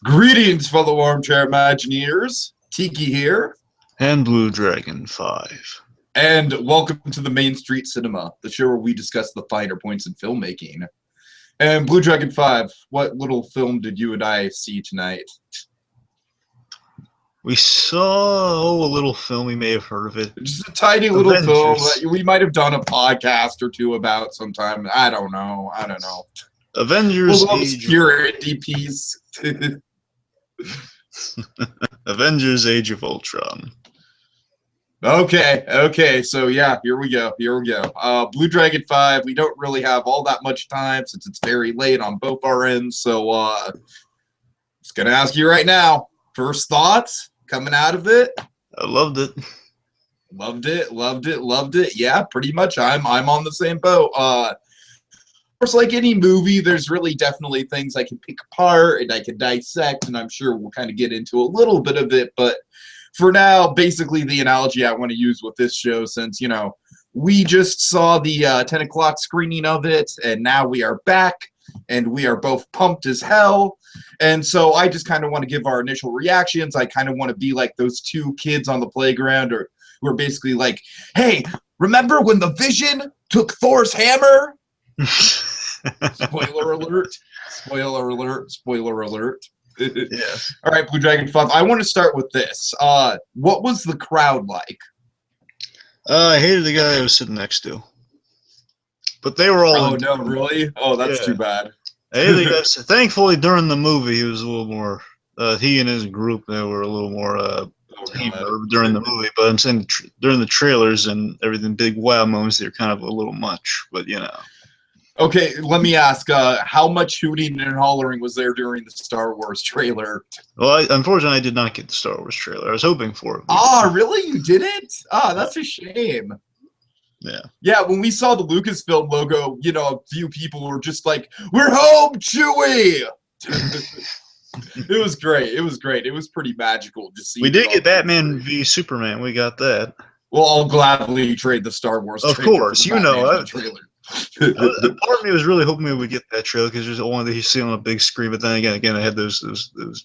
Greetings, fellow armchair Imagineers. Tiki here. And BlueDragonFive. And welcome to the Main Street Cinema, the show where we discuss the finer points in filmmaking. And BlueDragonFive, what little film did you and I see tonight? We saw a little film. We may have heard of it. Just a tiny little Avengers. film that we might have done a podcast or two about sometime. I don't know. Avengers. A little obscurity piece. Avengers: Age of Ultron. Okay. So yeah, here we go. BlueDragonFive. We don't really have all that much time since it's very late on both our ends. So just gonna ask you right now. First thoughts coming out of it? I loved it. Loved it. Yeah, pretty much. I'm on the same boat. Of course, like any movie, there's really definitely things I can pick apart and I can dissect, and I'm sure we'll kind of get into a little bit of it. But for now, basically the analogy I want to use with this show, since, we just saw the 10 o'clock screening of it, and now we are back, and we are both pumped as hell. And so I just kind of want to give our initial reactions. I kind of want to be like those two kids on the playground who are basically like, hey, remember when the Vision took Thor's hammer? Spoiler alert. Yes. All right, BlueDragonFive, I want to start with this. What was the crowd like? I hated the guy I was sitting next to. But they were all... Oh, no, really? Oh, that's too bad. Thankfully, during the movie, he was a little more... he and his group, they were a little more... during the movie, but I'm saying during the trailers and everything, big wow moments, they're kind of a little much, but Okay, let me ask, how much hooting and hollering was there during the Star Wars trailer? Well, unfortunately, I did not get the Star Wars trailer. I was hoping for it. Really? You didn't? That's a shame. Yeah, when we saw the Lucasfilm logo, a few people were just like, "We're home, Chewie!" It was great. It was pretty magical to see. We did get Batman v Superman. We got that. Well, I'll gladly trade the Star Wars trailer. Of course, trailer. Part of me was really hoping we would get that trailer because there's only that you see on a big screen. But then again, I had those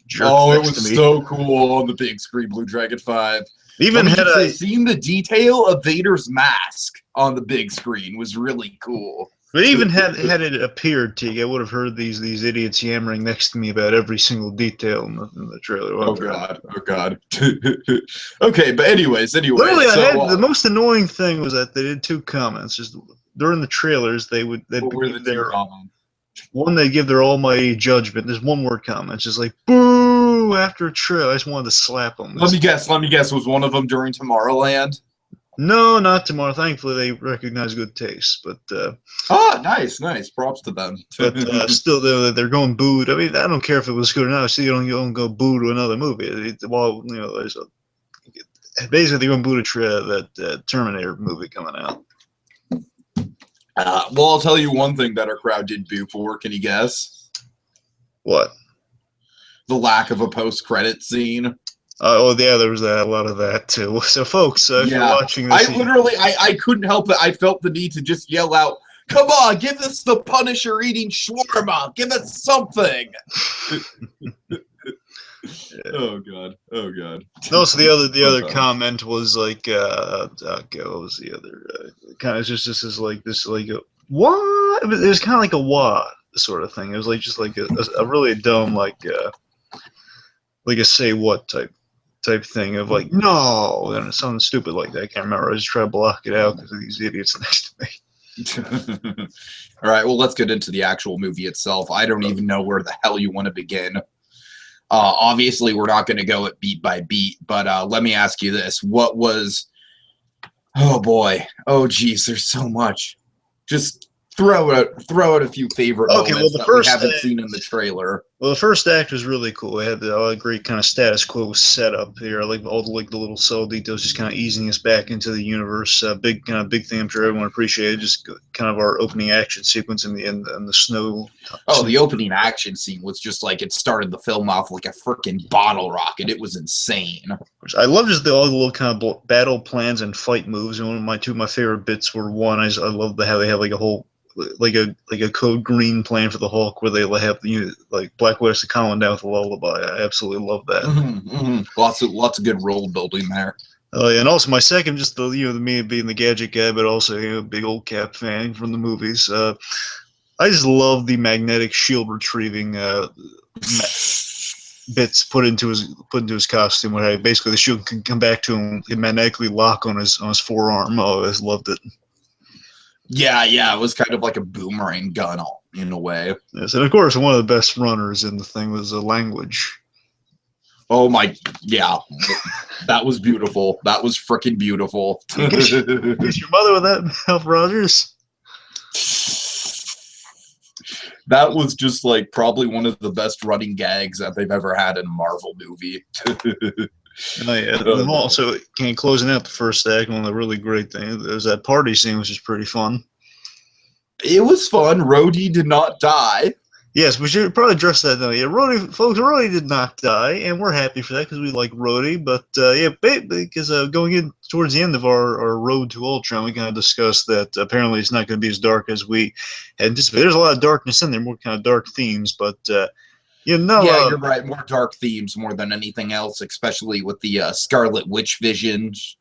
jerks. Oh, it was so cool on the big screen, BlueDragonFive. Even seeing the detail of Vader's mask on the big screen was really cool. But even had it appeared, Teague, I would have heard these idiots yammering next to me about every single detail in the trailer. Oh God. Okay, but anyways. Literally, the most annoying thing was that they did two comments. Just during the trailers, they'd give their almighty judgment. There's one word comment, just like boo after a trailer. I just wanted to slap them. Let me guess. Was one of them during Tomorrowland? No, not tomorrow. Thankfully, they recognize good taste. But nice. Props to them. But still, they're going booed. I mean, I don't care if it was good or not. See, you don't go boo to another movie. There's basically they're going to boo that Terminator movie coming out. Well, I'll tell you one thing that our crowd did boo for. Can you guess? What? The lack of a post-credit scene. There was a lot of that too. So, folks, if you're watching this, I couldn't help it. I felt the need to just yell out, "Come on, give us the Punisher eating shawarma! Give us something!" Oh God. Also, the other comment was like, what was the other kind of just as like this like what? It was kind of like a what sort of thing. It was like just like a really dumb like a say what type thing of like no, and something stupid like that. I can't remember. I just try to block it out because of these idiots next to me. All right, well, let's get into the actual movie itself. I don't even know where the hell you want to begin. Obviously, we're not going to go at beat by beat, but let me ask you this: what was? Oh boy! Oh geez, there's so much. Just throw out a few favorite moments that we haven't seen in the trailer. Well, the first act was really cool. It had a great kind of status quo setup here, like all the little subtle details, just kind of easing us back into the universe. Big thing I'm sure everyone appreciated. Just kind of our opening action sequence in the snow. Oh, the opening action scene was just like it started the film off like a freaking bottle rocket. It was insane. I love just all the little kind of battle plans and fight moves. And two of my favorite bits were one. I love how they have like a whole a code green plan for the Hulk, where they have like Black Widow's calling down with a lullaby. I absolutely love that. Lots of good world building there. Oh yeah, and also my second, just the me being the gadget guy, but also big old Cap fan from the movies. I just love the magnetic shield retrieving bits put into his costume, where basically the shield can come back to him and magnetically lock on his forearm. Oh, I just loved it. Yeah, it was kind of like a boomerang gun in a way. Yes, and of course one of the best runners in the thing was language. Oh my, yeah, that was beautiful. That was freaking beautiful. Is your mother with that, Alf Rogers? That was just like probably one of the best running gags that they've ever had in a Marvel movie. Oh yeah, and also closing out the first act, one of the really great things, there's that party scene, which is pretty fun. It was fun. Rhodey did not die. Yes, we should probably address that though. Yeah, Rhodey did not die, and we're happy for that because we like Rhodey. But because going in towards the end of our road to Ultron, we kind of discussed that apparently it's not going to be as dark as we anticipated. There's a lot of darkness in there, more kind of dark themes, but you're right, more dark themes more than anything else, especially with the Scarlet Witch visions.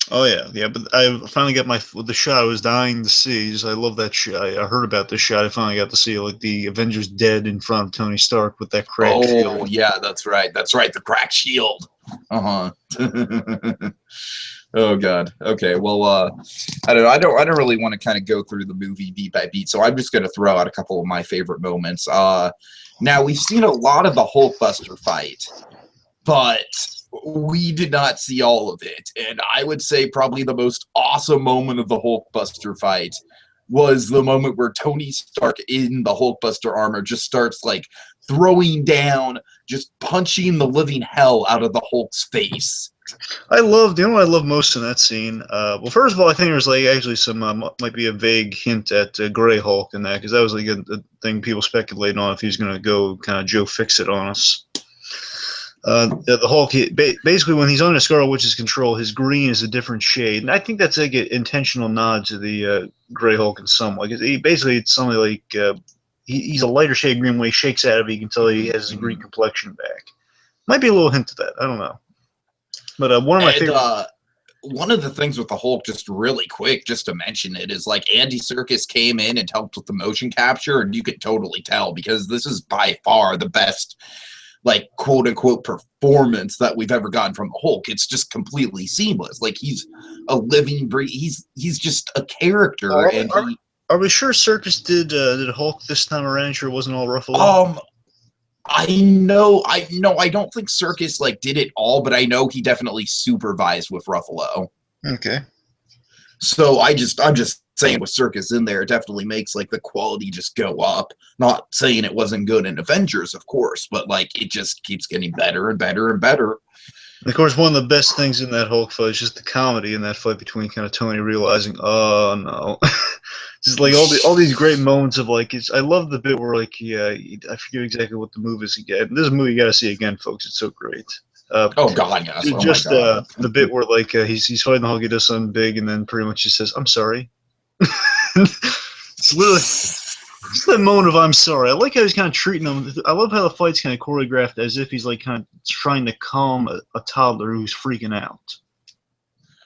Oh yeah, but I finally got the shot I was dying to see. I love that shot. I heard about this shot. I finally got to see like the Avengers dead in front of Tony Stark with that cracked shield. Oh yeah, that's right, the cracked shield. Oh god. Okay, well, I don't really want to kind of go through the movie beat by beat, so I'm just going to throw out a couple of my favorite moments. Now we've seen a lot of the Hulkbuster fight, but we did not see all of it, and I would say probably the most awesome moment of the Hulkbuster fight was the moment where Tony Stark in the Hulkbuster armor just starts like throwing down, just punching the living hell out of the Hulk's face. I love most in that scene. Well, first of all, I think there's like actually some might be a vague hint at Grey Hulk in that, because that was like a thing people speculated on if he's going to go kind of Joe Fix-It on us. The Hulk, basically, when he's under Scarlet Witch's control, his green is a different shade, and I think that's like an intentional nod to the Grey Hulk in some way. It's something like he's a lighter shade green. When he shakes out of it, you can tell he has his green complexion back. Might be a little hint to that. I don't know. But one of my favorite. One of the things with the Hulk, just really quick, just to mention it, is like Andy Serkis came in and helped with the motion capture, and you could totally tell, because this is by far the best, like, quote-unquote performance that we've ever gotten from the Hulk. It's just completely seamless. Like, he's a living, he's just a character. Are we sure Serkis did Hulk this time around? Sure it wasn't all Ruffalo? I don't think Serkis like did it all, but I know he definitely supervised with Ruffalo. Okay. So I'm just saying, with Serkis in there, it definitely makes like the quality just go up. Not saying it wasn't good in Avengers, of course, but like it just keeps getting better and better and better. And of course, one of the best things in that Hulk fight is just the comedy in that fight between kind of Tony realizing, oh no, just like all these great moments of like, I love the bit where like I forget exactly what the move is again. This movie you got to see again, folks. It's so great. Oh god, yes. The bit where like he's fighting the Hulk, he does something big, and then pretty much just says, "I'm sorry." It's literally just that moment of "I'm sorry." I like how he's kind of treating him. I love how the fight's kind of choreographed as if he's like kind of trying to calm a toddler who's freaking out.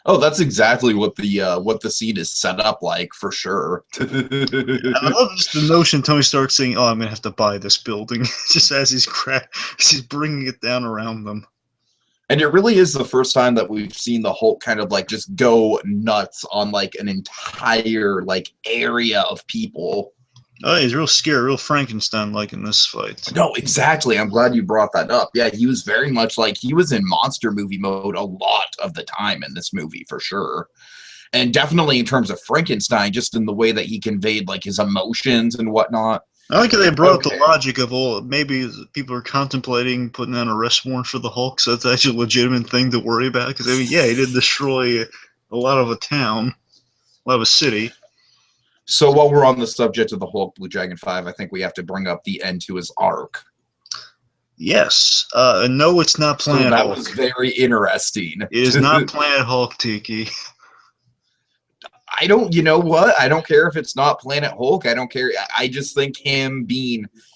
Oh, that's exactly what the scene is set up like, for sure. I love just the notion Tony Stark saying, "Oh, I'm gonna have to buy this building," just as he's bringing it down around them. And it really is the first time that we've seen the Hulk kind of like just go nuts on like an entire like area of people. Oh, he's real scary, real Frankenstein-like in this fight. No, exactly. I'm glad you brought that up. Yeah, he was very much like, he was in monster movie mode a lot of the time in this movie, for sure. And definitely in terms of Frankenstein, just in the way that he conveyed like his emotions and whatnot. I like how they brought up the logic of, well, maybe people are contemplating putting out an arrest warrant for the Hulk, so that's actually a legitimate thing to worry about. Because, I mean, yeah, he did destroy a lot of a town, a lot of a city. So while we're on the subject of the Hulk, BlueDragonFive, I think we have to bring up the end to his arc. Yes. No, it's not Planet Hulk. That was very interesting. It is not Planet Hulk, Tiki. I don't, you know what? I don't care if it's not Planet Hulk. I don't care. I just think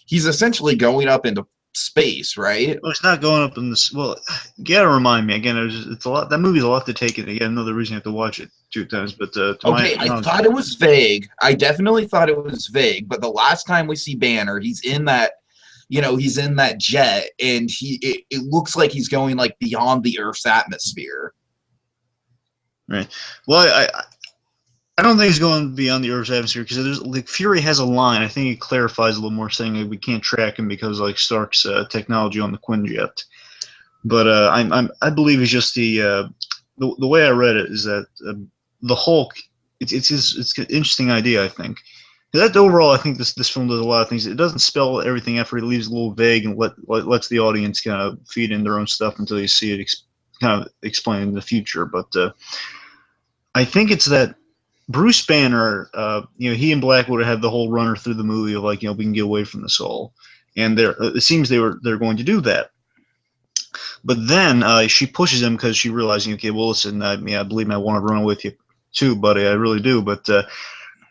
he's essentially going up into space, right? Well, it's not going up in this. Well, you gotta remind me again. It's a lot. That movie's a lot to take in. Again, another reason you have to watch it 2 times. But to Okay, my I knowledge, thought it was vague. I definitely thought it was vague. But the last time we see Banner, he's in that, he's in that jet, and it looks like he's going like beyond the Earth's atmosphere. right. Well, I don't think he's going beyond the Earth's atmosphere because there's like Fury has a line. I think it clarifies a little more, saying that we can't track him because like Stark's technology on the Quinjet. But I believe it's just the way I read it is that the Hulk. It's an interesting idea. I think that overall, I think this film does a lot of things. It doesn't spell everything out for you. It leaves it a little vague and lets the audience kind of feed in their own stuff until you see it kind of explained in the future. But I think it's that. Bruce Banner, he and Black Widow had the whole runner through the movie of like, we can get away from this all, and it seems they're going to do that. But then she pushes him because she realizing, okay, well, listen, I believe I want to run with you too, buddy, I really do, but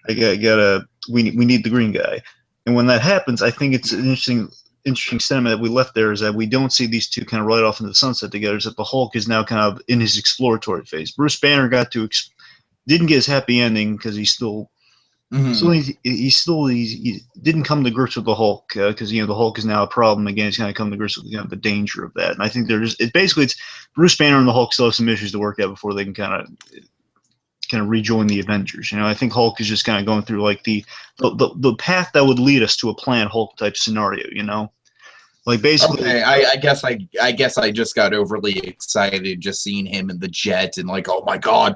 we need the green guy, and when that happens, I think it's an interesting sentiment that we left there is that we don't see these two kind of ride off into the sunset together. Is that the Hulk is now kind of in his exploratory phase. Bruce Banner didn't get his happy ending because he didn't come to grips with the Hulk because the Hulk is now a problem again. He's kind of come to grips with the danger of that, and I think it's Bruce Banner and the Hulk still have some issues to work out before they can kind of rejoin the Avengers. I think Hulk is just kind of going through like the path that would lead us to a Planet Hulk type scenario. Like basically, okay, I guess I just got overly excited just seeing him in the jet and like, oh my god,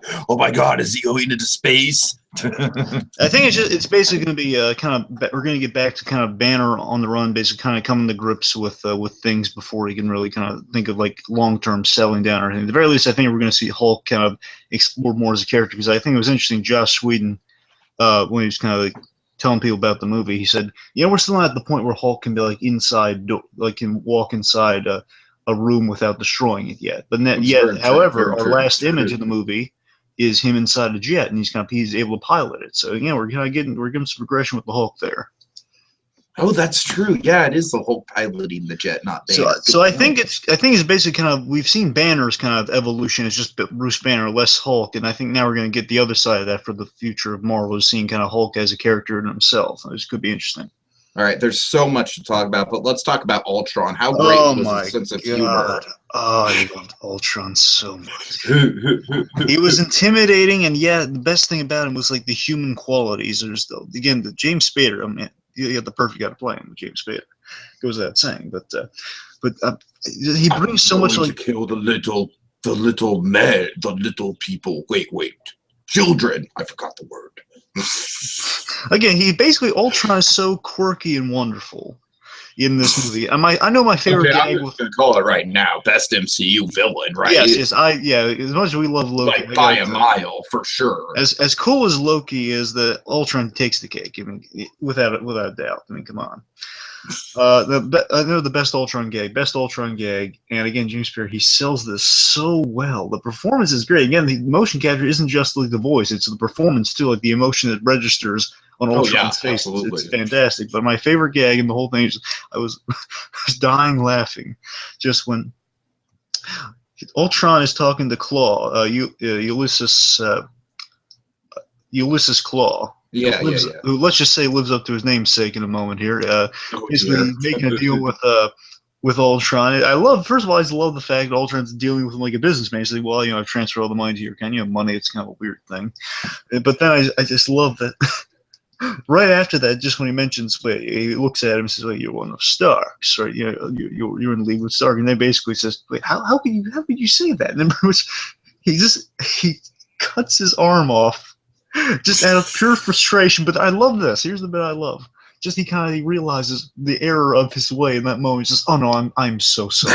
is he going into space? I think it's basically going to be we're going to get back to kind of Banner on the run, basically kind of coming to grips with things before he can really kind of think of like long-term settling down or anything. At the very least, I think we're going to see Hulk kind of explore more as a character because I think it was interesting. Joss Whedon, when he was kind of like telling people about the movie, he said, we're still not at the point where Hulk can be like can walk inside a room without destroying it yet. But however, our last image in the movie is him inside a jet, and he's able to pilot it. So we're getting some progression with the Hulk there. Oh, that's true. Yeah, it is the Hulk piloting the jet, not Banner. So I think it's basically kind of we've seen Banner's kind of evolution. It's just Bruce Banner, less Hulk, and I think now we're going to get the other side of that for the future of Marvel, is seeing kind of Hulk as a character in himself. This could be interesting. All right, there's so much to talk about, but let's talk about Ultron. How great was his sense of humor? Oh, I loved Ultron so much. He was intimidating, and the best thing about him was like the human qualities. There's the James Spader. I mean, you got the perfect guy to play him with James Spader. Goes without saying, but he brings so much like to kill the little men, the little people. Wait, children. I forgot the word. Again, Ultron is so quirky and wonderful in this movie. I know my favorite gag. I'm just gonna call it right now. Best MCU villain, right? Yes. As much as we love Loki, like by a mile for sure. As cool as Loki is, the Ultron takes the cake. I mean, without a doubt. I mean, come on. I know the best Ultron gag, and again, James Spader, he sells this so well. The performance is great. Again, the motion capture isn't just like the voice; it's the performance too, like the emotion that registers on Ultron's face. It's fantastic. But my favorite gag in the whole thing is I was dying laughing just when Ultron is talking to Claw, Ulysses Claw. Who, let's just say, lives up to his namesake in a moment here. He's making a deal with Ultron. First of all, I love the fact that Ultron's dealing with him like a businessman. He's like, well, I've transferred all the money to your account. You have money. It's kind of a weird thing. But then I just love that. Right after that, just when he mentions, he looks at him and says, well, you're one of Stark's, right? You're in league with Stark. And then basically says, wait, how could you say that? And then he cuts his arm off. Just out of pure frustration, but I love this. Here's the bit I love. Just he realizes the error of his way in that moment. He's just, oh no, I'm so sorry.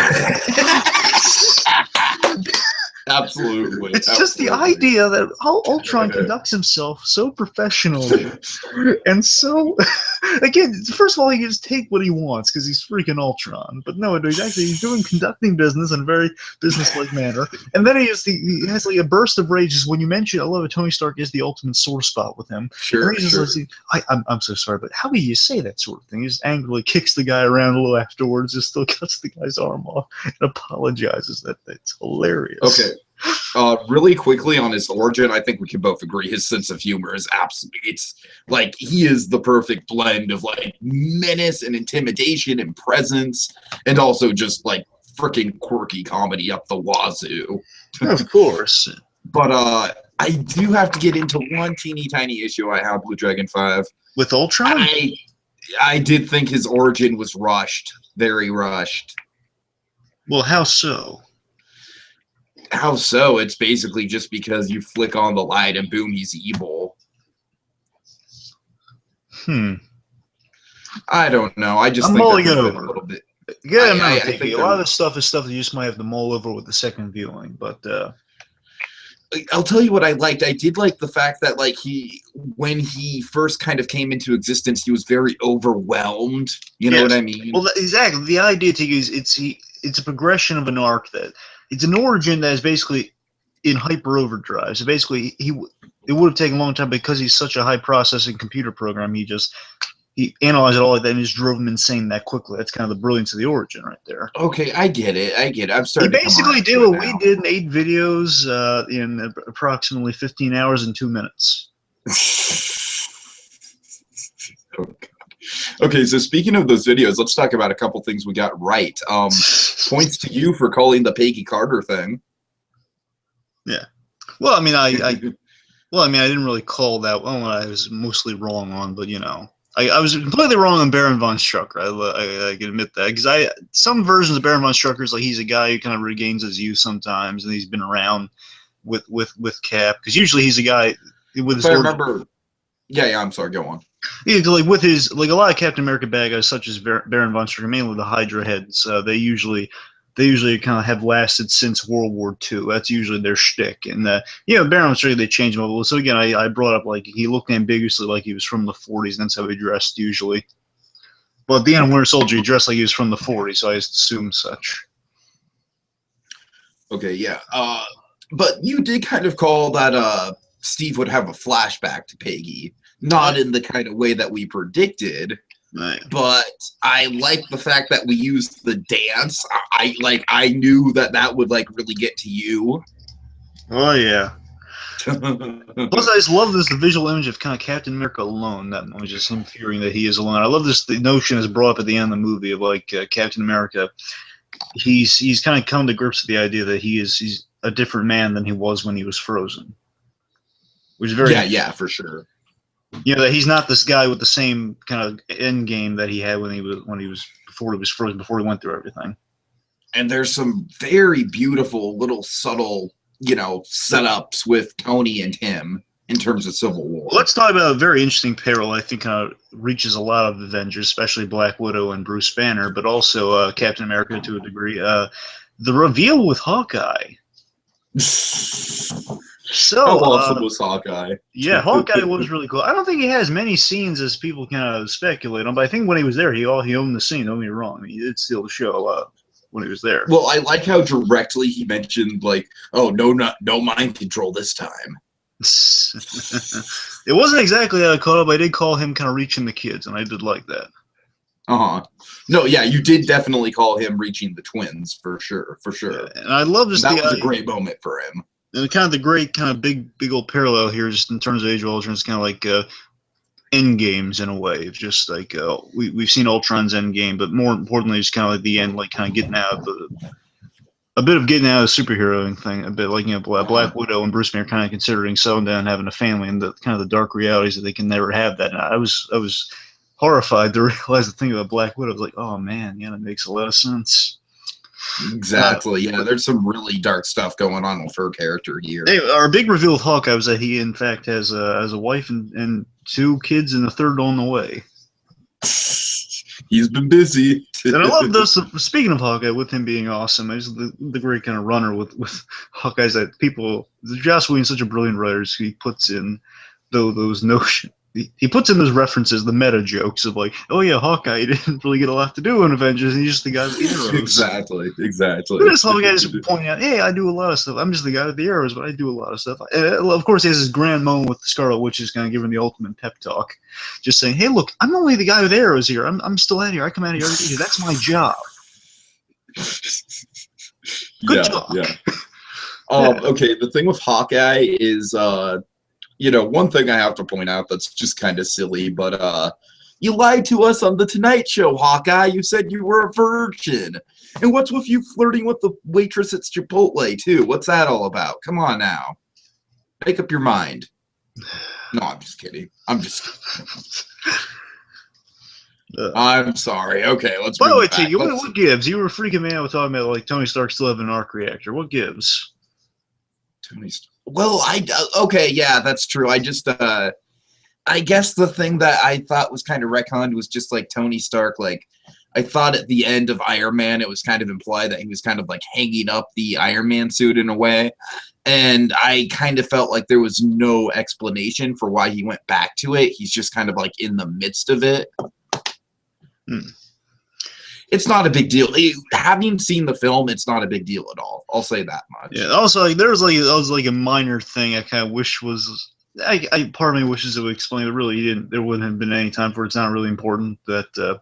Absolutely. It's just the idea that how Ultron conducts himself so professionally and so again. First of all, he can just take what he wants because he's freaking Ultron. But no, he's doing conducting business in a very business-like manner. And then he has like a burst of rage. Is when you mention, I love it. Tony Stark is the ultimate sore spot with him. Sure. And he's just like, I'm so sorry, but how do you say that sort of thing? He just angrily kicks the guy around a little afterwards. Just still cuts the guy's arm off and apologizes. That's hilarious. Okay. Really quickly on his origin, I think we can both agree his sense of humor is absolutely, it's like he is the perfect blend of like menace and intimidation and presence and also just like freaking quirky comedy up the wazoo. Of course. But I do have to get into one teeny tiny issue I have with BlueDragonFive. With Ultron? I did think his origin was rushed. Very rushed. Well, how so? How so? It's basically just because you flick on the light and boom, he's evil. I don't know. I just think mulling that's it a over. little bit. Yeah, I think a lot of this stuff is stuff that you just might have to mull over with the second viewing. But I'll tell you what I liked. I did like the fact that like when he first kind of came into existence, he was very overwhelmed. You know what I mean? Well, exactly. The idea to is it's a progression of an arc that it's an origin that is basically in hyper overdrive. So basically, it would have taken a long time because he's such a high processing computer program. He analyzed it all like that and just drove him insane that quickly. That's kind of the brilliance of the origin right there. Okay, I get it. I'm starting. He basically did what we did in 8 videos in approximately 15 hours and 2 minutes. Oh, God. Okay, so speaking of those videos, let's talk about a couple things we got right. Points to you for calling the Peggy Carter thing. Yeah. Well, I mean, I didn't really call that one. I was mostly wrong on, but you know, I was completely wrong on Baron von Strucker. I can admit that because some versions of Baron von Strucker is like he's a guy who kind of regains his youth sometimes, and he's been around with Cap because usually he's a guy with his. If I remember. Yeah. I'm sorry. Go on. Yeah, like with his like a lot of Captain America bad guys, such as Baron von Strucker, mainly the Hydra heads, they usually kind of have lasted since World War II. That's usually their shtick. And Baron von Strucker, they change him a little. So again, I brought up like he looked ambiguously like he was from the 40s. And that's how he dressed usually. But at the end of Winter Soldier, he dressed like he was from the 40s. So I just assumed such. Okay, yeah. But you did kind of call that Steve would have a flashback to Peggy. Not in the kind of way that we predicted, right. But I like the fact that we used the dance. I knew that would like really get to you. Oh yeah. Plus, I just love the visual image of kind of Captain America alone. That was just him fearing that he is alone. I love the notion is brought up at the end of the movie of like Captain America. He's kind of come to grips with the idea that he's a different man than he was when he was frozen. Which is very yeah, for sure. You know that he's not this guy with the same kind of end game that he had when he was before he was frozen, before he went through everything. And there's some very beautiful little subtle, setups with Tony and him in terms of Civil War. Let's talk about a very interesting parallel. I think kind of reaches a lot of Avengers, especially Black Widow and Bruce Banner, but also Captain America to a degree. The reveal with Hawkeye. So how awesome was Hawkeye? Yeah, Hawkeye was really cool. I don't think he has many scenes as people kind of speculate on, but I think when he was there, he owned the scene. Don't get me wrong. He did steal the show when he was there. Well, I like how directly he mentioned, like, "Oh, no mind control this time." It wasn't exactly how I caught up. I did call him kind of reaching the kids, and I did like that. No, yeah, you did definitely call him reaching the twins for sure. Yeah, and I love this. That was a great moment for him. And kind of the great kind of big old parallel here, just in terms of Age of Ultron, is kind of like end games in a way. It's just like we've seen Ultron's end game, but more importantly, it's kind of like the end, like kind of getting out of a bit of getting out of the superheroing thing, a bit like Black Widow and Bruce Banner kind of considering settling down, having a family, and the kind of the dark realities that they can never have that. And I was horrified to realize the thing about Black Widow. I was like, oh man, yeah, that makes a lot of sense. Exactly. Yeah, there's some really dark stuff going on with her character here. Hey, our big reveal with Hawkeye was that he, in fact, has a wife and 2 kids and a third on the way. He's been busy. And I love this. Speaking of Hawkeye, with him being awesome, he's the great kind of runner with Hawkeyes that people. Joss Whedon's such a brilliant writer. So he puts in those notions. He puts in those references, the meta jokes of like, oh yeah, Hawkeye he didn't really get a lot to do in Avengers. He's just the guy with the arrows. Exactly. This Hawkeye is pointing out, hey, I do a lot of stuff. I'm just the guy with the arrows, but I do a lot of stuff. And of course, he has this grand moment with the Scarlet Witch, is kind of giving the ultimate pep talk, just saying, hey, look, I'm only the guy with arrows here. I'm still out here. I come out here every day. That's my job. Good talk. Yeah. Okay, the thing with Hawkeye is, one thing I have to point out that's just kind of silly, but you lied to us on the Tonight Show, Hawkeye. You said you were a virgin. And what's with you flirting with the waitress at Chipotle, too? What's that all about? Come on now. Make up your mind. No, I'm just kidding. I'm sorry. Okay, let's By the way, Tiki, what gives? You were freaking me out with talking about like Tony Stark still having an arc reactor. What gives? Well, okay, yeah, that's true. I just, I guess the thing that I thought was kind of retconned was just like Tony Stark. Like, I thought at the end of Iron Man, it was kind of implied that he was kind of like hanging up the Iron Man suit in a way. And I kind of felt like there was no explanation for why he went back to it. He's just kind of like in the midst of it. It's not a big deal. Having seen the film, it's not a big deal at all. I'll say that much. Yeah. Also, like, there was like a minor thing I kind of wish was. Part of me wishes it would explain it. Really, didn't. There wouldn't have been any time for it. It's not really important that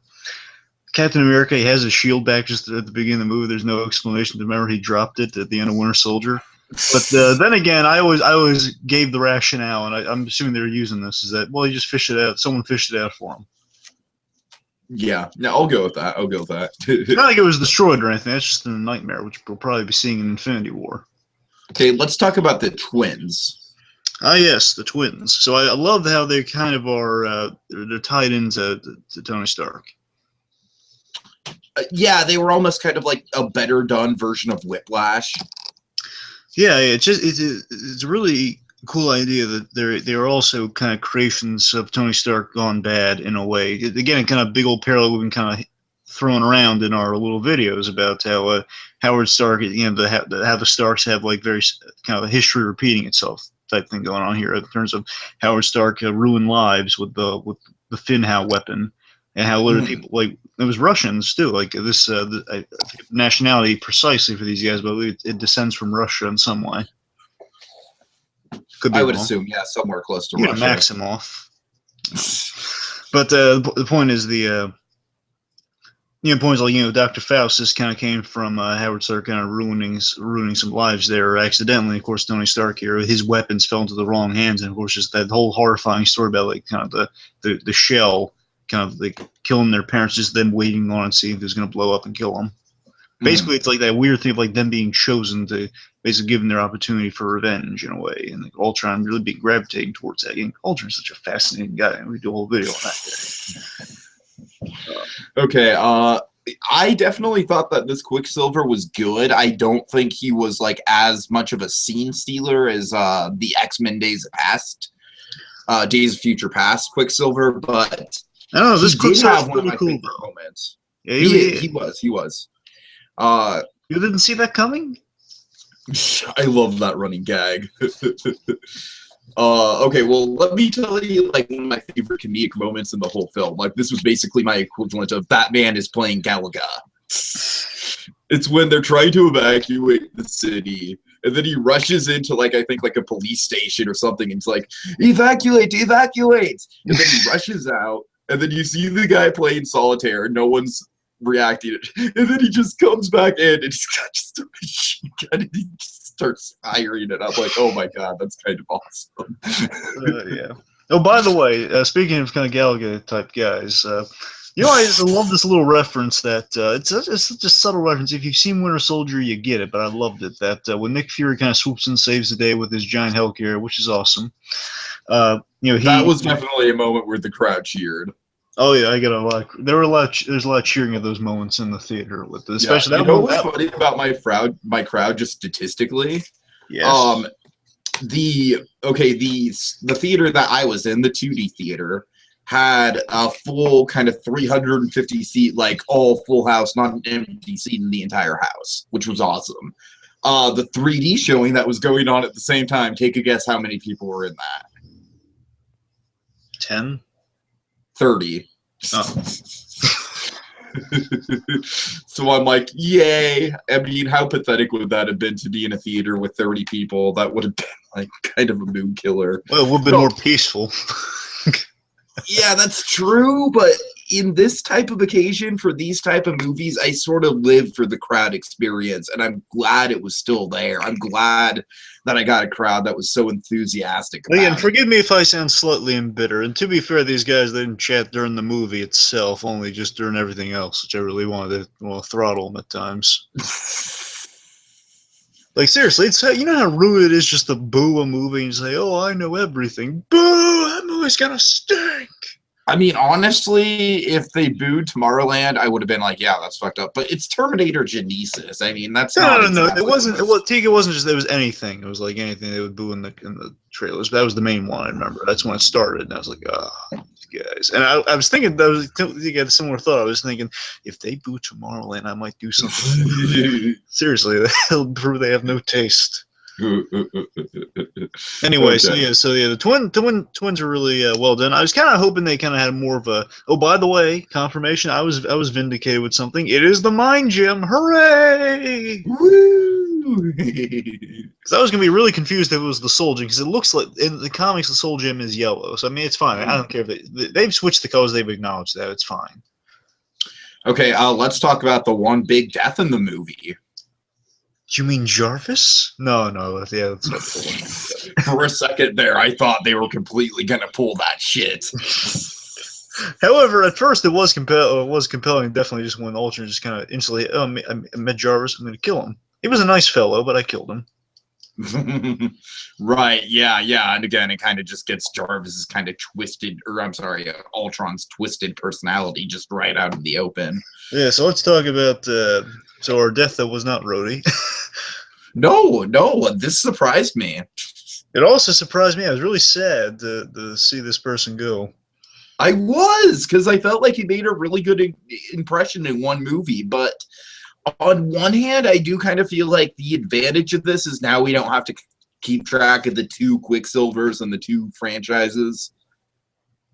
Captain America has his shield back just at the beginning of the movie. There's no explanation. Remember, he dropped it at the end of Winter Soldier. But then again, I always gave the rationale, and I'm assuming they're using this, is that, well, he just fished it out. Someone fished it out for him. Yeah, no, I'll go with that. It's not like it was destroyed or anything. That's just a nightmare, which we'll probably be seeing in Infinity War. Okay, let's talk about the twins. Ah, yes, the twins. So I love how they kind of are. They're tied into to Tony Stark. Yeah, they were almost kind of like a better done version of Whiplash. Yeah, it's a really cool idea that they're also kind of creations of Tony Stark gone bad in a way. Again, kind of big old parallel we've been kind of throwing around in our little videos about how Howard Stark, how the Starks have like very kind of a history repeating itself type thing going on here in terms of Howard Stark ruined lives with the Finhow weapon, and how little people, like, it was Russians too, like this nationality precisely for these guys, but it descends from Russia in some way. Could be I would wrong. assume, yeah, somewhere close to Russia. Russia. Maximoff. But the point is the point is, like, Dr. Faustus kind of came from Howard Stark kind of ruining some lives there accidentally. Of course, Tony Stark here, his weapons fell into the wrong hands, and of course, just that whole horrifying story about like kind of the shell kind of like killing their parents, just them waiting on and seeing if it was going to blow up and kill them. Basically, it's like that weird thing of like them being chosen to basically give them their opportunity for revenge in a way, and like Ultron really be gravitating towards that. And Ultron's such a fascinating guy, and we do a whole video on that. Okay, I definitely thought that this Quicksilver was good. I don't think he was like as much of a scene stealer as the X-Men Days of Future Past Quicksilver, but I don't know, this he did have one of really my cool, favorite moments. Yeah, he was. You didn't see that coming? I love that running gag. Okay, well, let me tell you, like, one of my favorite comedic moments in the whole film. Like, this was basically my equivalent of Batman is playing Galaga. It's when they're trying to evacuate the city, and then he rushes into, like, I think, like, a police station or something, and it's like, evacuate! And then he rushes out, and then you see the guy playing solitaire, and no one's reacting, and then he just comes back in, and he's got just a machine gun, and he just starts firing it. I'm like, oh my god, that's kind of awesome. Yeah. Oh, by the way, speaking of kind of Galaga type guys, I just love this little reference that it's such a subtle reference. If you've seen Winter Soldier, you get it, but I loved it. That when Nick Fury kind of swoops and saves the day with his giant helicarrier, which is awesome. That was definitely a moment where the crowd cheered. Oh yeah, I get a lot. There's a lot of cheering at those moments in the theater with this, especially that. What's funny about my crowd, just statistically? Yes. The theater that I was in, the 2D theater, had a full kind of 350 seat, like all full house, not an empty seat in the entire house, which was awesome. The 3D showing that was going on at the same time, take a guess how many people were in that? 10? 30. Oh. So I'm like, yay. I mean, how pathetic would that have been to be in a theater with 30 people? That would have been like kind of a mood killer. Well, it would have been more peaceful. Yeah, that's true, but in this type of occasion, for these type of movies, I sort of live for the crowd experience, and I'm glad it was still there. I'm glad that I got a crowd that was so enthusiastic about Again, it. forgive me if I sound slightly embittered. And to be fair, these guys didn't chat during the movie itself, only just during everything else, which I really wanted to throttle them at times. Like, seriously, it's you know how rude it is just to boo a movie and say, oh, I know everything. Boo! That movie's gonna stink! I mean, honestly, if they booed Tomorrowland, I would have been like, yeah, that's fucked up. But it's Terminator Genesis. I mean, that's not exactly It wasn't. Tiki wasn't just. It was anything. It was like anything they would boo in the trailers. That was the main one. I remember. That's when it started, and I was like, these guys. And I was thinking. You had a similar thought. I was thinking, if they boo Tomorrowland, I might do something. Seriously, they'll prove they have no taste. Anyway, Okay. so yeah, the twins are really well done. I was kind of hoping they kind of had more of a. Oh, by the way, confirmation. I was vindicated with something. It is the Mind Gem. Hooray! Woo! Because I was gonna be really confused if it was the Soul Gem, because it looks like in the comics the Soul Gem is yellow. So I mean, it's fine. I don't care if they've switched the colors. They've acknowledged that. It's fine. Okay, let's talk about the one big death in the movie. You mean Jarvis? No, yeah, that's not the one. For a second there, I thought they were completely gonna pull that shit. However, at first it was compelling. Definitely, just when Ultron just kind of instantly, I met Jarvis. I'm going to kill him. He was a nice fellow, but I killed him. Right? Yeah. And again, it kind of just gets Jarvis's kind of twisted, or I'm sorry, Ultron's twisted personality just right out of the open. Yeah. So let's talk about our death that was not Rhodey. No, this surprised me. It also surprised me. I was really sad to see this person go. I was, because I felt like he made a really good impression in one movie. But on one hand, I do kind of feel like the advantage of this is now we don't have to keep track of the two Quicksilvers and the two franchises.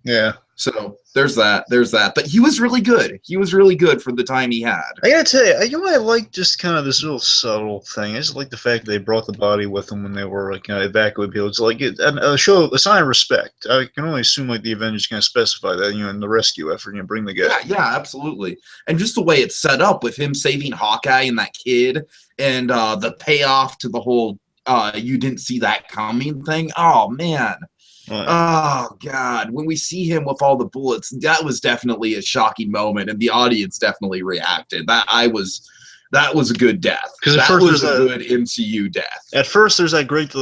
Yeah. So there's that. But he was really good. He was really good for the time he had. I gotta tell you, you know what I like? Just kind of this little subtle thing. I just like the fact that they brought the body with them when they were like evacuated people. It's like a sign of respect. I can only assume like the Avengers kind of specify that, in the rescue effort, bring the guy. Yeah, absolutely. And just the way it's set up with him saving Hawkeye and that kid, and the payoff to the whole you didn't see that coming thing. Oh man. Right. Oh God! When we see him with all the bullets, that was definitely a shocking moment, and the audience definitely reacted. That was a good death. Because that was a good MCU death. At first, there's that great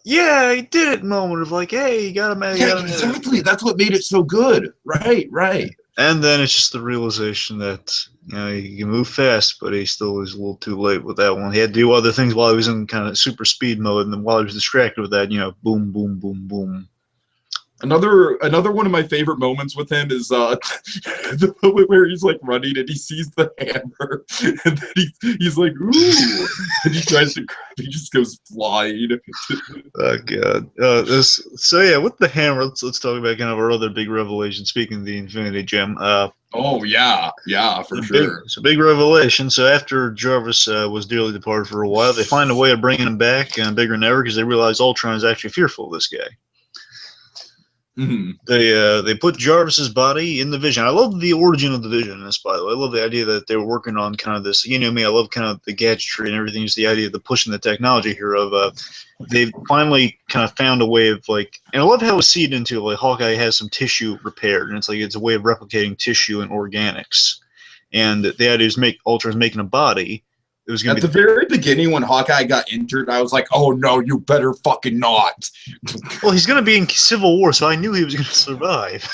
yeah, he did it moment of like, hey, you got him. Yeah, exactly. That's what made it so good. Right. And then it's just the realization that he can move fast, but he still is a little too late with that one. He had to do other things while he was in kind of super speed mode, and then while he was distracted with that, boom, boom, boom, boom. Another one of my favorite moments with him is the moment where he's like running and he sees the hammer and then he's like, ooh, and he tries to grab it, he just goes flying. Oh God. So yeah, with the hammer, let's talk about kind of our other big revelation. Speaking of the Infinity Gem, oh yeah, for sure. It's a big revelation. So after Jarvis was dearly departed for a while, they find a way of bringing him back bigger than ever because they realize Ultron is actually fearful of this guy. Mm-hmm. They put Jarvis's body in the Vision. I love the origin of the Vision in this, by the way. I love the idea that they were working on kind of this. You know me, I love kind of the gadgetry and everything. Just the idea of the pushing the technology here. They finally kind of found a way of like, and I love how it's seeded into like Hawkeye has some tissue repaired, and it's a way of replicating tissue and organics. And the idea is Ultra's making a body. It was At the very beginning when Hawkeye got injured, I was like, oh no, you better fucking not. Well, he's going to be in Civil War, so I knew he was going to survive.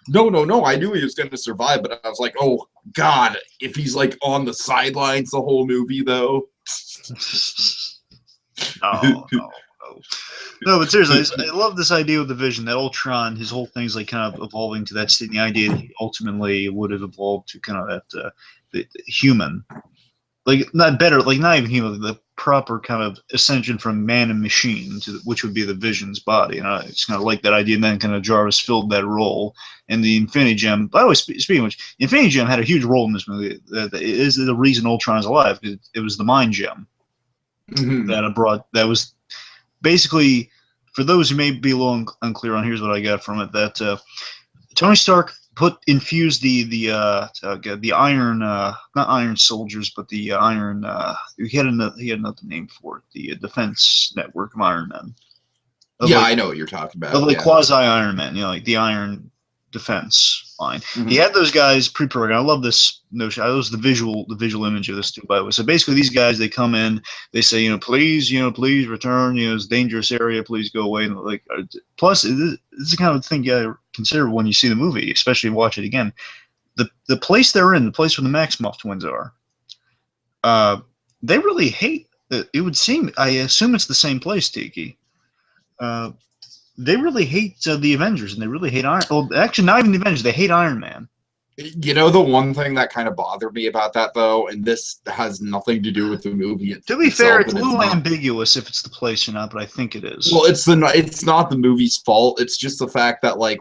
No, I knew he was going to survive, but I was like, oh God, if he's like on the sidelines the whole movie though. No. No, but seriously, I love this idea with the Vision, that Ultron, his whole thing's like kind of evolving to that state. And the idea that he ultimately would have evolved to kind of that the human, like not better, like not even human, the proper kind of ascension from man and machine to which would be the Vision's body. And I just kind of like that idea. And then kind of Jarvis filled that role. And the Infinity Gem. By the way, speaking of which, Infinity Gem had a huge role in this movie. It is the reason Ultron is alive. It was the Mind Gem that was basically, for those who may be a little unclear on, here's what I got from it: that Tony Stark infused the iron, not iron soldiers, but the iron. He had another name for it: the defense network of Iron Men. Yeah, I know what you're talking about. Of like quasi Iron Man, like the Iron Defense line. He had those guys pre-programmed. I love this notion. I love the visual image of this too, by the way. So basically, these guys, they come in, they say, please return. It's a dangerous area. Please go away. And like, plus, this is the kind of thing you consider when you see the movie, especially watch it again. The place they're in, the place where the Maximoff twins are, they really hate. It would seem. I assume it's the same place, Tiki. They really hate the Avengers, and they really hate Iron. Well, actually, not even the Avengers. They hate Iron Man. The one thing that kind of bothered me about that, though, and this has nothing to do with the movie. To be fair, it's a little ambiguous if it's the place or not, but I think it is. Well, it's not the movie's fault. It's just the fact that like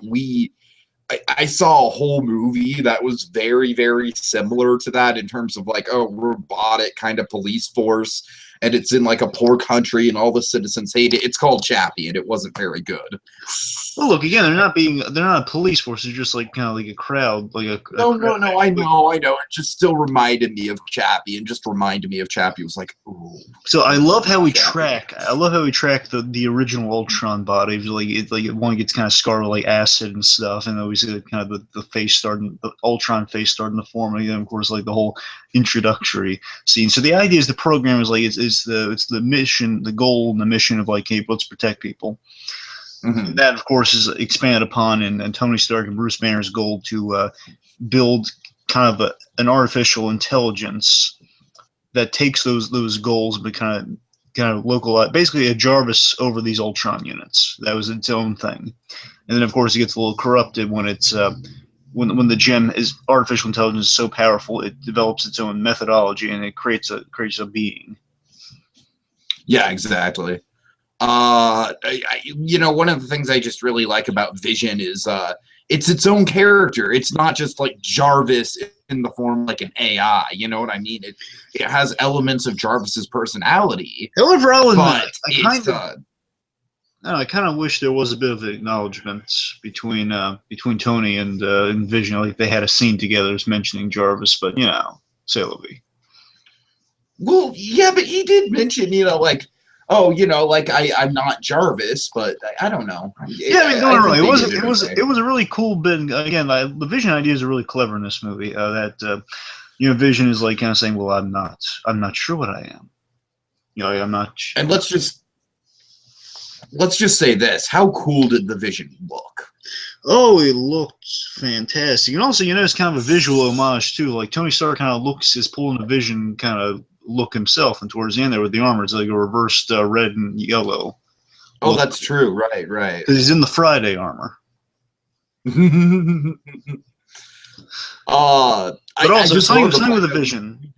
I saw a whole movie that was very, very similar to that in terms of like a robotic kind of police force. And it's in like a poor country, and all the citizens hate it. It's called Chappie, and it wasn't very good. Well, look again. They're not a police force. They're just like kind of like a crowd, like a. No. I know. It just still reminded me of Chappie, and just reminded me of Chappie. It was like, ooh. So I love how we track. I love how we track the original Ultron body. One gets kind of scarred with like acid and stuff, and then we see kind of the face starting, the Ultron face starting to form, and then of course like the whole introductory scene. So the idea is the program is like it's the mission, the goal, and the mission of like, hey, let's protect people. That of course is expanded upon in Tony Stark and Bruce Banner's goal to build kind of an artificial intelligence that takes those goals, but kind of localize, basically a Jarvis over these Ultron units. That was its own thing, and then of course it gets a little corrupted when it's when the gem is artificial intelligence is so powerful, it develops its own methodology and it creates a being. Yeah, exactly. One of the things I just really like about Vision is it's its own character. It's not just like Jarvis in the form like an AI. You know what I mean? It has elements of Jarvis's personality. However, I kind of wish there was a bit of acknowledgement between Tony and Vision. Like they had a scene together mentioning Jarvis, but c'est la vie. Well, yeah, but he did mention, I'm not Jarvis, but I don't know. It was a really cool bit. Again, the Vision idea is really clever in this movie. Vision is like kind of saying, "Well, I'm not sure what I am." I'm not. And let's just say this: how cool did the Vision look? Oh, it looked fantastic, and also it's kind of a visual homage too. Like Tony Stark kind of is pulling the Vision kind of look himself, and towards the end there with the armor, it's like a reversed red and yellow. Oh, that's true. Right. Because he's in the Friday armor. But also, something with the Vision.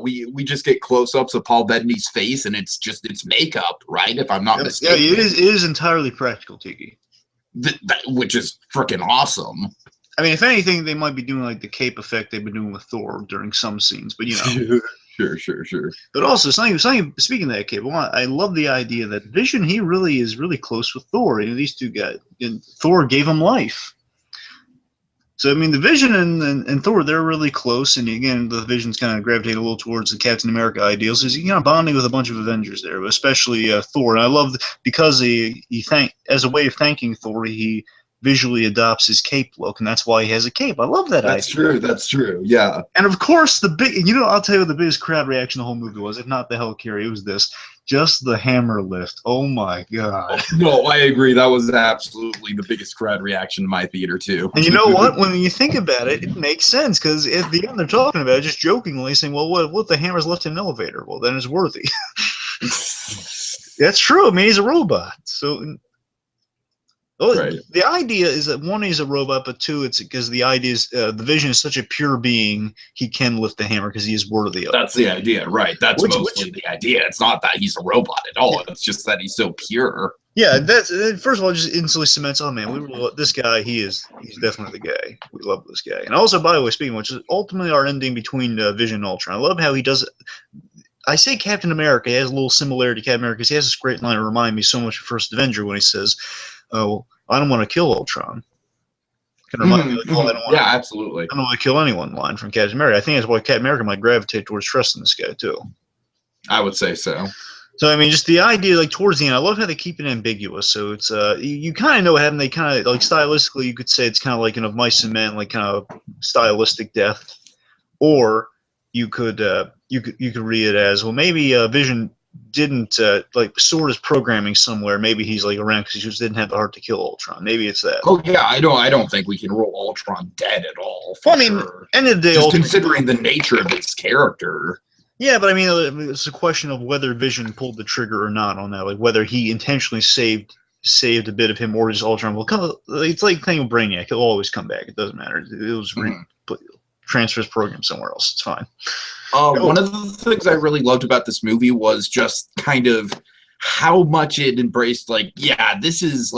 We just get close-ups of Paul Bettany's face, and it's makeup, right? If I'm not mistaken. Yeah, it is entirely practical, Tiki. Which is freaking awesome. I mean, if anything, they might be doing like the cape effect they've been doing with Thor during some scenes, but Sure. But also, speaking of that cape, I love the idea that Vision, he really is really close with Thor. These two guys, and Thor gave him life. So I mean, the Vision and Thor, they're really close, and again, the Vision's kind of gravitating a little towards the Captain America ideals. He's kind of bonding with a bunch of Avengers there, but especially Thor. And I love because as a way of thanking Thor, he visually adopts his cape look, and that's why he has a cape. I love that idea. That's true, yeah. And of course, I'll tell you what the biggest crowd reaction the whole movie was, if not the helicarrier, it was this. Just the hammer lift. Oh my god. No, I agree. That was absolutely the biggest crowd reaction in my theater, too. And you know what? When you think about it, it makes sense, because at the end they're talking about it, just jokingly saying, well, what if the hammer's left in an elevator? Well, then it's worthy. That's true. I mean, he's a robot. So, Right. the idea is that one, he's a robot, but two, it's because the idea is the Vision is such a pure being, he can lift the hammer because he is worthy of it. That's the idea, right? That's mostly the idea. It's not that he's a robot at all. It's just that he's so pure. Yeah, that's first of all, it just instantly cements. Oh man, this guy. He's definitely the guy. We love this guy. And also, by the way, speaking of which, is ultimately our ending between Vision and Ultron. I love how he does it. I say Captain America has a little similarity to Captain America because he has this great line to remind me so much of First Avenger when he says, "Oh, I don't want to kill Ultron." Can remind me, like, oh, absolutely. I don't want to kill anyone. Line from Captain America. I think that's why Captain America might gravitate towards trusting this guy too. I would say so. So, I mean, just the idea, like, towards the end, I love how they keep it ambiguous. So it's, you kind of know what happened. They kind of, like, stylistically, you could say it's kind of like, of Mice and Men, like, kind of stylistic death. Or you could read it as, well, maybe Vision didn't, like, sort his programming somewhere. Maybe he's, like, around because he just didn't have the heart to kill Ultron. Maybe it's that. Oh, yeah, I don't think we can rule Ultron dead at all. Well, I mean, end of the day, just considering the nature of his character. Yeah, but I mean, it's a question of whether Vision pulled the trigger or not on that. Like whether he intentionally saved a bit of him, or just Ultron will come. It's like thing with Brainiac; he'll always come back. It doesn't matter. It was transfer his program somewhere else. It's fine. One of the things I really loved about this movie was just kind of how much it embraced. Like, yeah, this is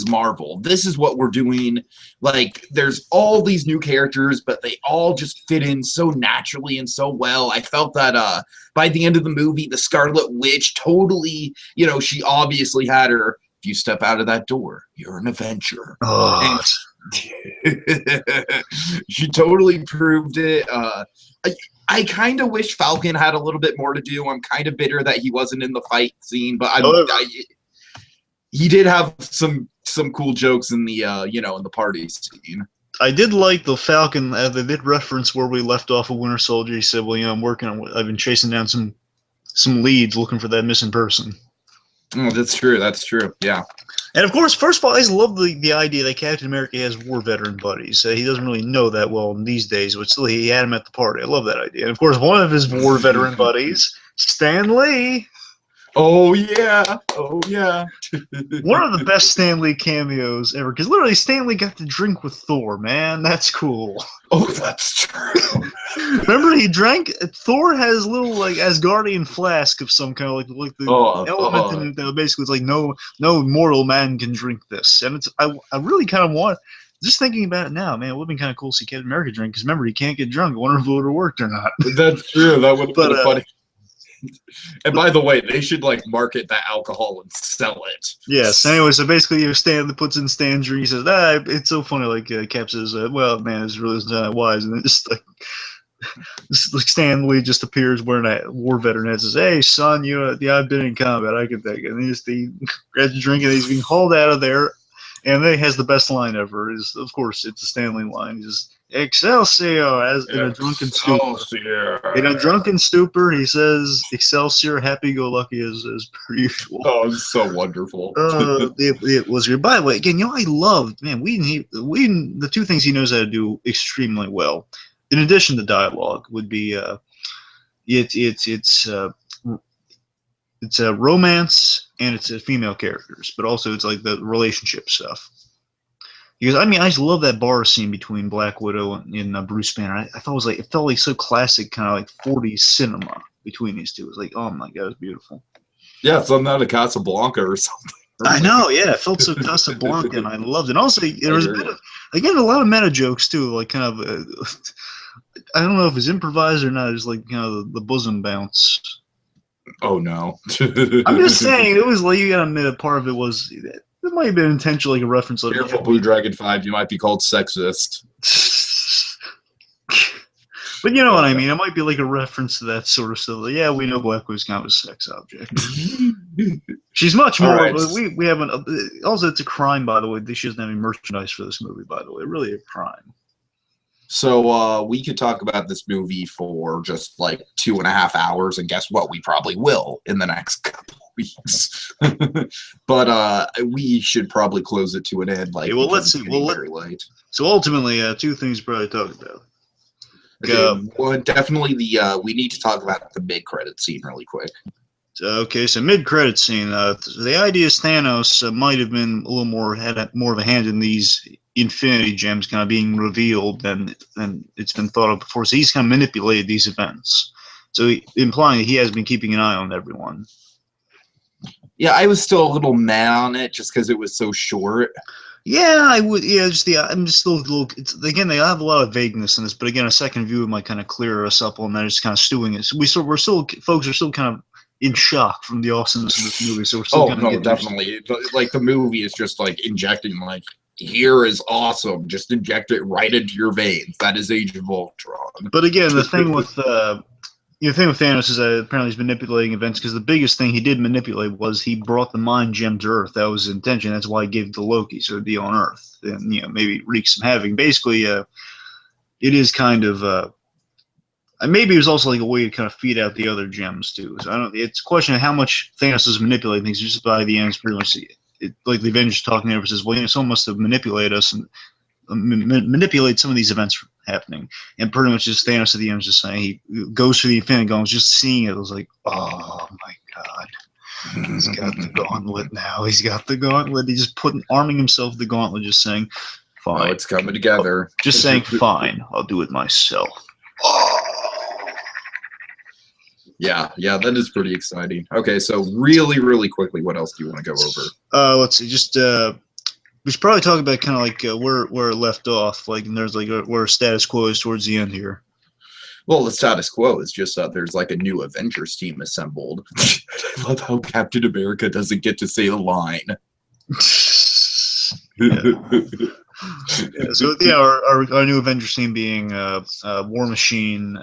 Marvel. This is what we're doing. Like, there's all these new characters, but they all just fit in so naturally and so well. I felt that by the end of the movie, the Scarlet Witch totally, she obviously had her, if you step out of that door, you're an Avenger. Oh. She totally proved it. I kind of wish Falcon had a little bit more to do. I'm kind of bitter that he wasn't in the fight scene, but he did have some cool jokes in the in the party scene. I did like the Falcon. They did reference where we left off of Winter Soldier. He said, "Well, I've been chasing down some leads looking for that missing person." Oh, that's true. That's true. Yeah. And of course, first of all, I just love the idea that Captain America has war veteran buddies. He doesn't really know that well in these days, but still, he had him at the party. I love that idea. And of course, one of his war veteran buddies, Stan Lee. Oh yeah, oh yeah. One of the best Stan Lee cameos ever, because literally Stan Lee got to drink with Thor, man. That's cool. Oh, that's true. Remember, he drank. Thor has little like Asgardian flask of some kind of like the element in it that basically it's like no mortal man can drink this, and it's I really kind of want. Just thinking about it now, man, it would have been kind of cool to see Captain America drink because remember he can't get drunk. I wonder if it would have worked or not. That's true. That would have been funny. And by the way, they should market that alcohol and sell it. Yes. Anyway, so basically, Stan puts in Stan's drink. He says, it's so funny. Cap says, well, man, it's really not wise. And then just Stan Lee just appears wearing a war veteran hat. Says, hey, son, I've been in combat. I can take it. And he grabs a drink and he's being hauled out of there. And then he has the best line ever. Of course, it's a Stanley line. He says, Excelsior, in a drunken stupor. In a drunken stupor, he says, Excelsior, happy-go-lucky as per usual. Oh, it's so wonderful. It was good. By the way, again, I loved, man, Whedon, the two things he knows how to do extremely well, in addition to dialogue, would be it's a romance and it's a female characters, but also it's like the relationship stuff. Because I just love that bar scene between Black Widow and Bruce Banner. I thought it felt like so classic, kind of like 40s cinema between these two. It was like, oh my god, it's beautiful. Yeah, something out of Casablanca or something. I know, yeah, it felt so Casablanca, and I loved it. And also, there was a bit of, again, a lot of meta jokes too, like kind of. I don't know if it's improvised or not. It's like kind of the bosom bounce. Oh no! I'm just saying, it was like you gotta admit a part of it was. It might have been intentionally a reference. Careful, BlueDragonFive, you might be called sexist. But you know what I mean. It might be like a reference to that sort of stuff. Like, yeah, we know Black Widow's kind of a sex object. She's much more. Right. We haven't. Also, it's a crime, by the way. She doesn't have any merchandise for this movie, by the way. Really a crime. So we could talk about this movie for just 2.5 hours, and guess what? We probably will in the next couple weeks. But we should probably close it to an end. Well, let's see. Very late. So ultimately, two things probably to talk about. Okay, one, definitely we need to talk about the mid-credit scene really quick. Okay, so mid-credit scene. The idea is Thanos might have been a little more more of a hand in these Infinity Gems kind of being revealed than it's been thought of before. So he's kind of manipulated these events. So implying that he has been keeping an eye on everyone. Yeah, I was still a little mad on it just because it was so short. Yeah, I would. Yeah, I'm just still a little. Again, they have a lot of vagueness in this, but again, a second view might kind of clear us up on that. It's kind of stewing it. So folks are still kind of in shock from the awesomeness of this movie. So we're still kind of getting definitely. Like the movie is just like injecting like, here is awesome. Just inject it right into your veins. That is Age of Ultron. But again, the thing with Thanos is that apparently he's manipulating events because the biggest thing he did manipulate was he brought the mind gem to Earth. That was his intention. That's why he gave it to Loki, so it'd be on Earth and maybe wreak some havoc. Basically, it is kind of maybe it was also like a way to kind of feed out the other gems too. So I don't. It's a question of how much Thanos is manipulating things. Just by the end, it's pretty much like the Avengers talking over says, well, someone must have manipulated us and manipulate some of these events happening, and pretty much just Thanos at the end was just saying he goes through the Infinity Gauntlet, just seeing it was like, oh my god, he's got the gauntlet now. He's got the gauntlet. He's just arming himself with the gauntlet, just saying, fine, it's coming together. Just saying, fine, I'll do it myself. Yeah, that is pretty exciting. Okay, so really quickly, what else do you want to go over? Let's see, just we should probably talk about kind of like where it left off, like, and there's like where status quo is towards the end here. Well, the status quo is just that there's like a new Avengers team assembled. I love how Captain America doesn't get to say the line. Yeah, so yeah, our new Avengers team being War Machine,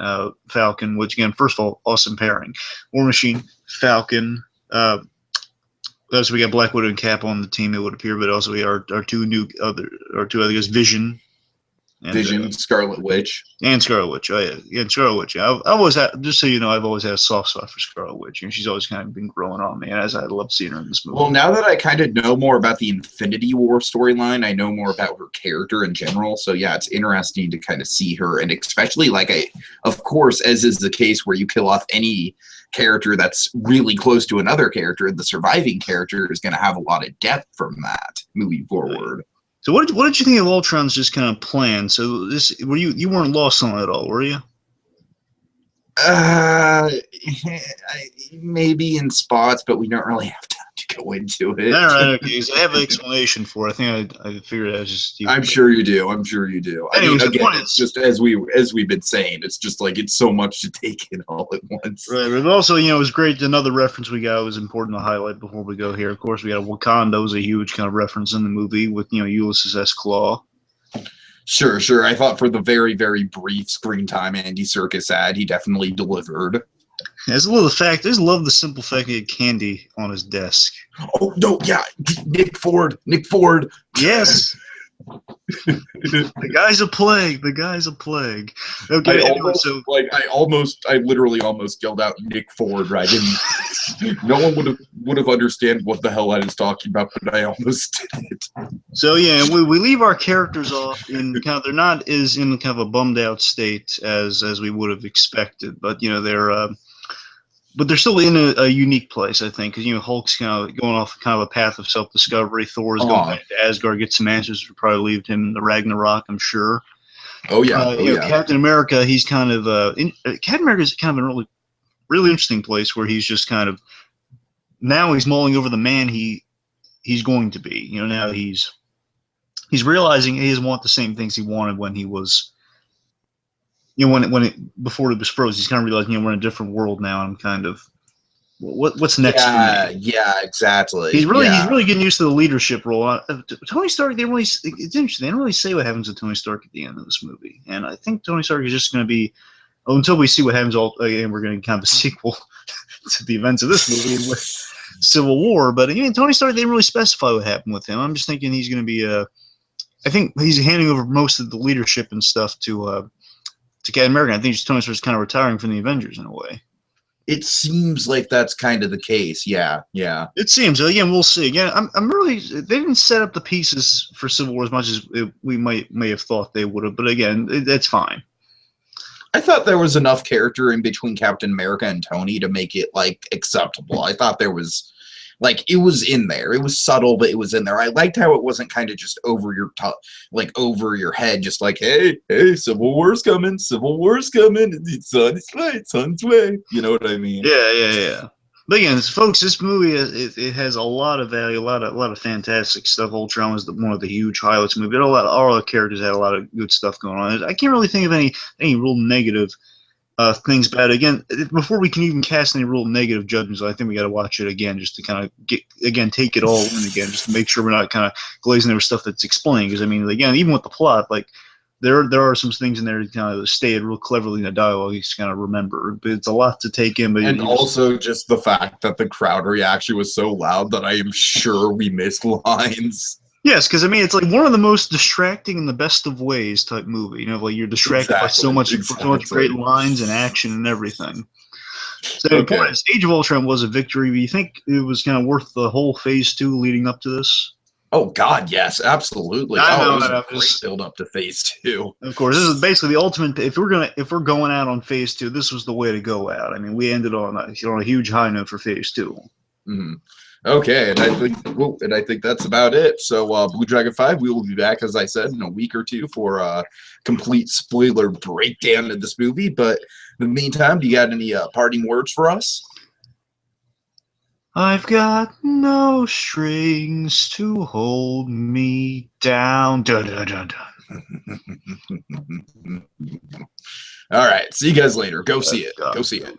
Falcon, which again, first of all, awesome pairing. War Machine, Falcon. So we got Black Widow and Cap on the team, it would appear, but also we are our two other guys, Vision. And, Scarlet Witch. And Scarlet Witch. Oh, yeah. And Scarlet Witch. I always had, just so you know, I've always had a soft spot for Scarlet Witch. She's always kind of been growing on me, and as I love seeing her in this movie. Well, now that I kind of know more about the Infinity War storyline, I know more about her character in general. So, yeah, it's interesting to kind of see her, and especially, of course, as is the case where you kill off any character that's really close to another character, the surviving character is going to have a lot of depth from that moving forward. So what did you think of Ultron's just kind of plan? So you weren't lost on it at all, were you? Maybe in spots, but we don't really have time to go into it. All right, okay. So I have an explanation for it. I think I figured out just. I'm sure you do. Anyways, I mean, again, it's just as we've been saying, it's just like it's so much to take in all at once. Right, but also, it was great. Another reference we got was important to highlight before we go here. Of course, we got Wakanda was a huge kind of reference in the movie with Ulysses S. Claw. Sure. I thought for the very, very brief screen time Andy Serkis had, he definitely delivered. I just love the simple fact he had candy on his desk. Oh, no, yeah. Nick Ford. Yes. The guy's a plague. Okay, I literally almost yelled out Nick Ford, right? No one would have understand what the hell I was talking about, but I almost did it. So yeah, we leave our characters off in kind of, they're not as in kind of a bummed out state as we would have expected, but they're still in a unique place, I think, because Hulk's kind of going off kind of a path of self-discovery. Thor's going back to Asgard, get some answers, will probably leave him in the Ragnarok, I'm sure. Oh yeah, Captain America, he's kind of Captain America's kind of a really, really interesting place where he's just kind of now he's mulling over the man he's going to be. Now he's realizing he doesn't want the same things he wanted when he was. Before it was frozen, he's kind of realizing, we're in a different world now. And I'm kind of, what's next for me? Yeah, exactly. He's really getting used to the leadership role. Tony Stark, it's interesting. They don't really say what happens to Tony Stark at the end of this movie, and I think Tony Stark is just going to be, until we see what happens. And we're going to kind of a sequel to the events of this movie with Civil War. But Tony Stark, they didn't really specify what happened with him. I'm just thinking he's going to be I think he's handing over most of the leadership and stuff to Captain America. I think Tony Stark's kind of retiring from the Avengers in a way. It seems like that's kind of the case. Yeah. It seems. Again, we'll see. Again, I'm really. They didn't set up the pieces for Civil War as much as we may have thought they would have. But again, that's fine. I thought there was enough character in between Captain America and Tony to make it like acceptable. I thought there was like it was in there. It was subtle, but it was in there. I liked how it wasn't kind of just over your top, like over your head, just like, hey, Civil War's coming, it's on its way, it's on its way. You know what I mean? Yeah. But again, folks, this movie it has a lot of value, a lot of fantastic stuff. Ultron was one of the huge highlights of the movie. All the characters had a lot of good stuff going on. I can't really think of any real negative things about it. Again, before we can even cast any real negative judgments, I think we got to watch it again just to kind of take it all in again, just to make sure we're not kind of glazing over stuff that's explained. Because I mean, again, even with the plot, like there are some things in there that kind of stated real cleverly in the dialogue. You just kind of remember, but it's a lot to take in. But and also just the fact that the crowd reaction was so loud that I am sure we missed lines. Yes, because I mean it's like one of the most distracting in the best of ways type movie. You know, like you're distracted by so much great lines and action and everything. So the point is, Age of Ultron was a victory. Do you think it was kind of worth the whole Phase 2 leading up to this? Oh God, yes, absolutely. I know, it was a great build up to Phase 2. Of course, this is basically the ultimate. If we're going out on Phase 2, this was the way to go out. I mean, we ended on a huge high note for Phase 2. Mm-hmm. Okay, and I think that's about it. So, BlueDragonFive, we will be back, as I said, in a week or two for a complete spoiler breakdown of this movie. But in the meantime, do you got any parting words for us? I've got no strings to hold me down. Dun, dun, dun, dun. All right, see you guys later. Go see it. Go see it.